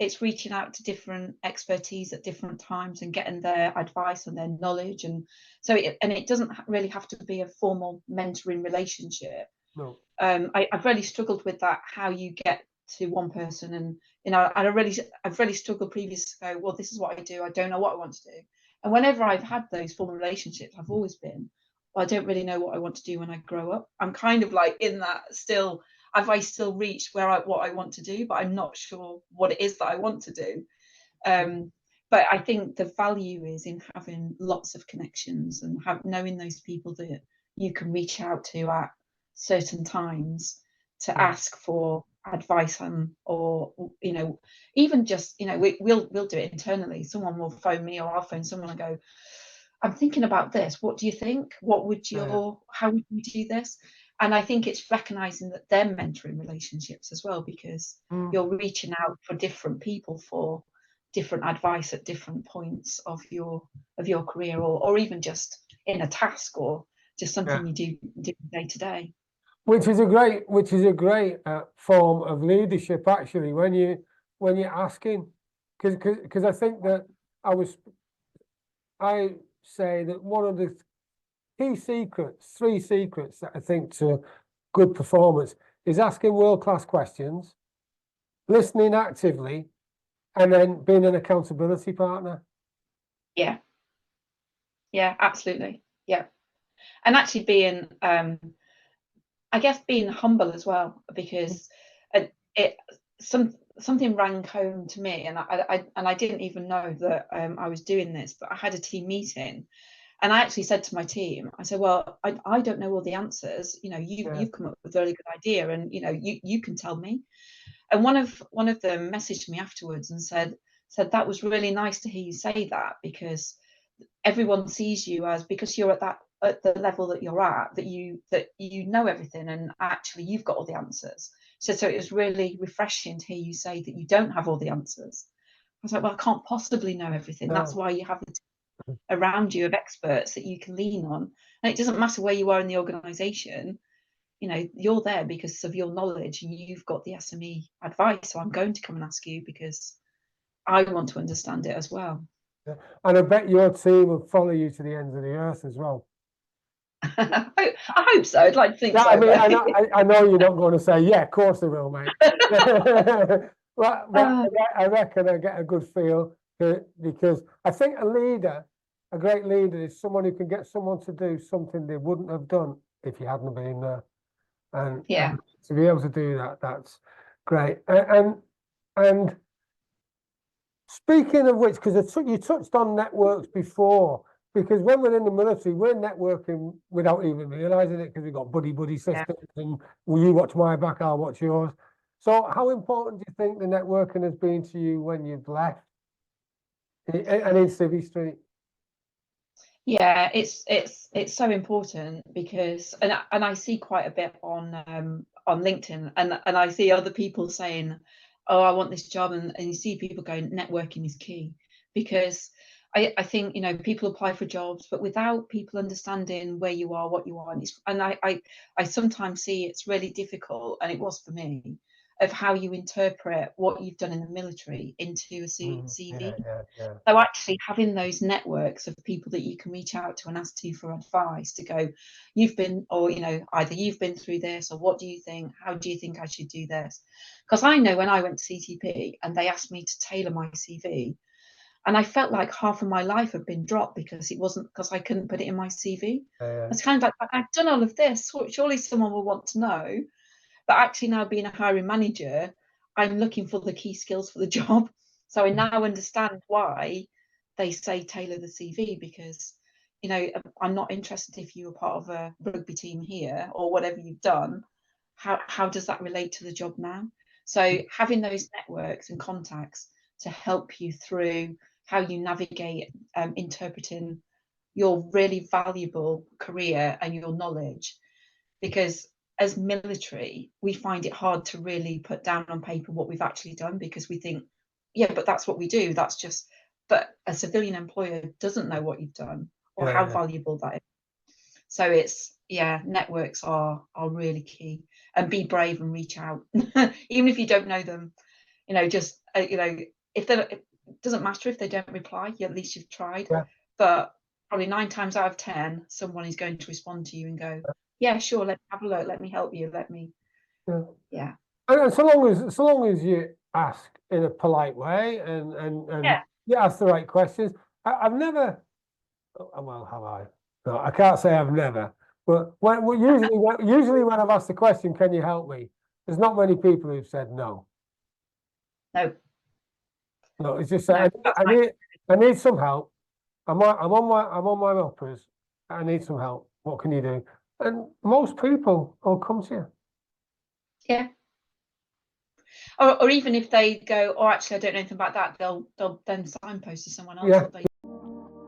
it's reaching out to different expertise at different times and getting their advice and their knowledge. And so it doesn't really have to be a formal mentoring relationship. No. I've really struggled with that, how you get to one person. And I've really struggled previously to go, well, this is what I do, I don't know what I want to do. And whenever I've had those formal relationships, I've always been, well, I don't really know what I want to do when I grow up. I'm kind of like in that still, have I still reached what I want to do, but I'm not sure what it is that I want to do. But I think the value is in having lots of connections and knowing those people that you can reach out to at certain times to ask for advice on, or even just we'll do it internally. Someone will phone me, or I'll phone someone and go, I'm thinking about this, what do you think, how would you do this? And I think it's recognizing that they're mentoring relationships as well, because you're reaching out for different people for different advice at different points of your career, or even just in a task, or just something you do day to day. Which is a great form of leadership, actually, when you're asking, because I think that I say that one of the three secrets that I think to good performance is asking world-class questions, listening actively, and then being an accountability partner. Yeah, absolutely. Yeah. And actually being I guess being humble as well, because something rang home to me, and I didn't even know that I was doing this, but I had a team meeting, and I actually said to my team, I said, well, I don't know all the answers. You've come up with a really good idea, and you can tell me. And one of them messaged me afterwards and said that was really nice to hear you say that, because everyone sees you as, because you're at the level that you're at, that you know everything, and actually you've got all the answers. So it was really refreshing to hear you say that you don't have all the answers. I was like, well, I can't possibly know everything. No. That's why you have the team around you of experts that you can lean on. And it doesn't matter where you are in the organization, you're there because of your knowledge, and you've got the SME advice. So I'm going to come and ask you because I want to understand it as well. Yeah. And I bet your team will follow you to the ends of the earth as well. I hope so. I'd like to think so. I mean, I know you're not going to say, yeah, of course they will, mate. But I reckon I get a good feel, because I think a great leader is someone who can get someone to do something they wouldn't have done if you hadn't been there. And to be able to do that, that's great. And speaking of which, because you touched on networks before, because when we're in the military, we're networking without even realizing it, because we've got buddy systems, and you watch my back, I'll watch yours. So how important do you think the networking has been to you when you've left and in Civvy Street? Yeah, it's so important, because and I see quite a bit on LinkedIn, and I see other people saying, oh, I want this job, and you see people going, networking is key, because I think people apply for jobs, but without people understanding where you are, what you are, and I sometimes see it's really difficult, and it was for me, of how you interpret what you've done in the military into a CV. So actually having those networks of people that you can reach out to and ask to for advice, to go, you've been, or either you've been through this, or what do you think, how do you think I should do this? Because I know when I went to CTP and they asked me to tailor my CV, and I felt like half of my life had been dropped because I couldn't put it in my CV. It's kind of like, I've done all of this, surely someone will want to know. But actually now, being a hiring manager, I'm looking for the key skills for the job. So I now understand why they say tailor the CV, because I'm not interested if you were part of a rugby team here or whatever you've done. How does that relate to the job now? So having those networks and contacts to help you through how you navigate interpreting your really valuable career and your knowledge, because as military, we find it hard to really put down on paper what we've actually done, because we think, yeah, but that's what we do. But a civilian employer doesn't know what you've done or how valuable that is. So networks are really key, and be brave and reach out, even if you don't know them. just if they it doesn't matter if they don't reply, at least you've tried. Yeah. But probably 9 times out of 10, someone is going to respond to you and go, yeah, sure, let me have a look, let me help you, let me. Yeah. And so long as you ask in a polite way and you ask the right questions. I've never, well, have I? No, I can't say I've never. But usually when I've asked the question, can you help me? There's not many people who've said no. No. No, it's just I need some help. I'm on my uppers. I need some help. What can you do? And most people will come to you. Yeah. Or even if they go, oh, actually, I don't know anything about that, they'll then signpost to someone else. Yeah.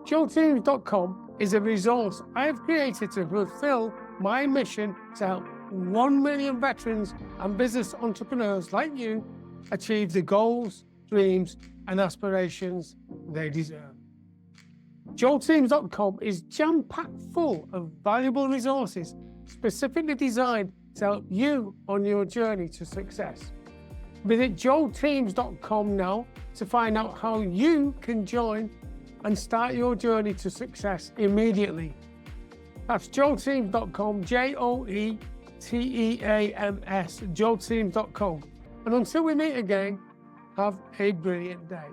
JoelTeams.com is a resource I have created to fulfill my mission to help 1 million veterans and business entrepreneurs like you achieve the goals, dreams, and aspirations they deserve. JoelTeams.com is jam-packed full of valuable resources specifically designed to help you on your journey to success. Visit JoelTeams.com now to find out how you can join and start your journey to success immediately. That's JoelTeams.com, JoelTeams, JoelTeams.com. And until we meet again, have a brilliant day.